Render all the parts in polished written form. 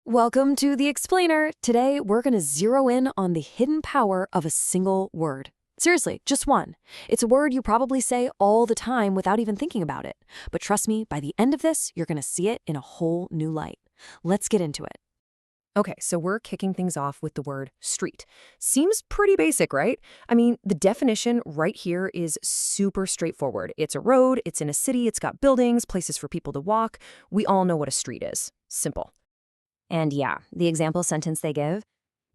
Welcome to The Explainer. Today, we're going to zero in on the hidden power of a single word. Seriously, just one. It's a word you probably say all the time without even thinking about it. But trust me, by the end of this, you're going to see it in a whole new light. Let's get into it. Okay, so we're kicking things off with the word street. Seems pretty basic, right? I mean, the definition right here is super straightforward. It's a road, it's in a city, it's got buildings, places for people to walk. We all know what a street is. Simple. And yeah, the example sentence they give,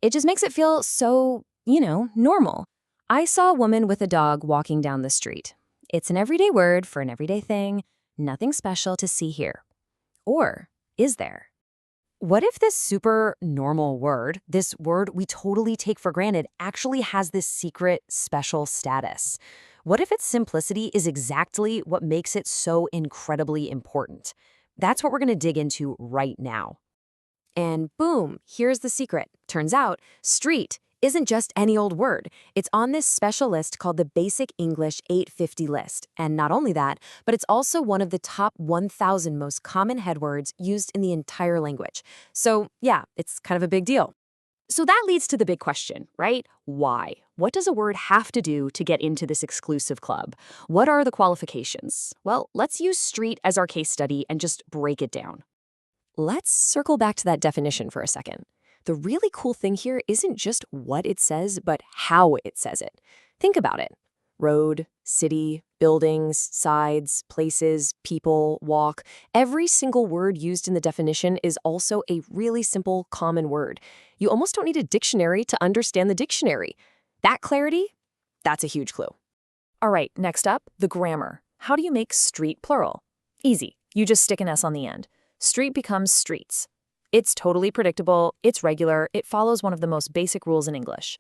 it just makes it feel so, normal. I saw a woman with a dog walking down the street. It's an everyday word for an everyday thing, nothing special to see here. Or is there? What if this super normal word, this word we totally take for granted, actually has this secret special status? What if its simplicity is exactly what makes it so incredibly important? That's what we're going to dig into right now. And boom, here's the secret. Turns out, street isn't just any old word. It's on this special list called the Basic English 850 list. And not only that, but it's also one of the top 1,000 most common headwords used in the entire language. So yeah, it's kind of a big deal. So that leads to the big question, right? Why? What does a word have to do to get into this exclusive club? What are the qualifications? Well, let's use street as our case study and just break it down. Let's circle back to that definition for a second. The really cool thing here isn't just what it says, but how it says it. Think about it. Road, city, buildings, sides, places, people, walk. Every single word used in the definition is also a really simple, common word. You almost don't need a dictionary to understand the dictionary. That clarity, that's a huge clue. All right, next up, the grammar. How do you make street plural? Easy. You just stick an S on the end. Street becomes streets. It's totally predictable, it's regular, it follows one of the most basic rules in English.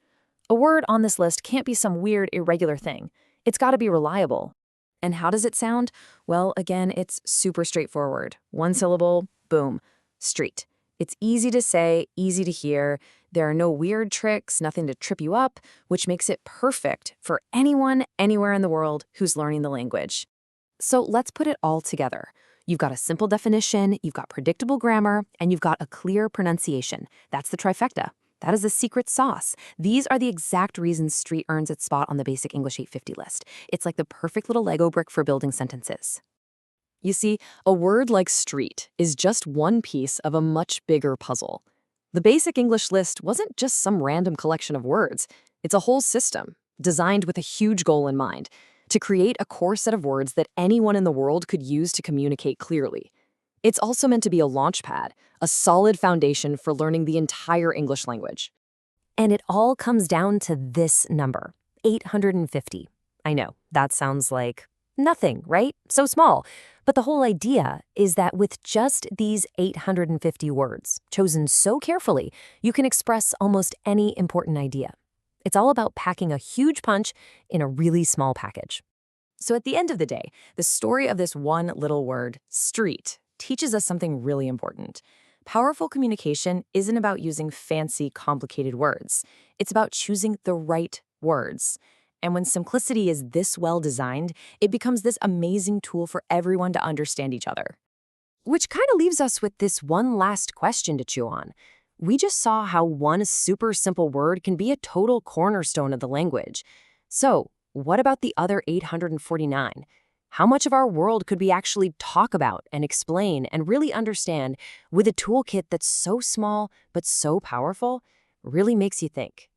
A word on this list can't be some weird, irregular thing. It's got to be reliable. And how does it sound? Well, again, it's super straightforward. One syllable, boom, street. It's easy to say, easy to hear. There are no weird tricks, nothing to trip you up, which makes it perfect for anyone, anywhere in the world who's learning the language. So let's put it all together. You've got a simple definition, you've got predictable grammar, and you've got a clear pronunciation. That's the trifecta. That is the secret sauce. These are the exact reasons street earns its spot on the Basic English 850 list. It's like the perfect little Lego brick for building sentences. You see, a word like street is just one piece of a much bigger puzzle. The Basic English list wasn't just some random collection of words. It's a whole system, designed with a huge goal in mind: to create a core set of words that anyone in the world could use to communicate clearly. It's also meant to be a launchpad, a solid foundation for learning the entire English language. And it all comes down to this number, 850. I know, that sounds like nothing, right? So small. But the whole idea is that with just these 850 words, chosen so carefully, you can express almost any important idea. It's all about packing a huge punch in a really small package. So at the end of the day, the story of this one little word, street, teaches us something really important. Powerful communication isn't about using fancy, complicated words. It's about choosing the right words. And when simplicity is this well designed, it becomes this amazing tool for everyone to understand each other. Which kind of leaves us with this one last question to chew on. We just saw how one super simple word can be a total cornerstone of the language. So, what about the other 849? How much of our world could we actually talk about and explain and really understand with a toolkit that's so small but so powerful? Really makes you think.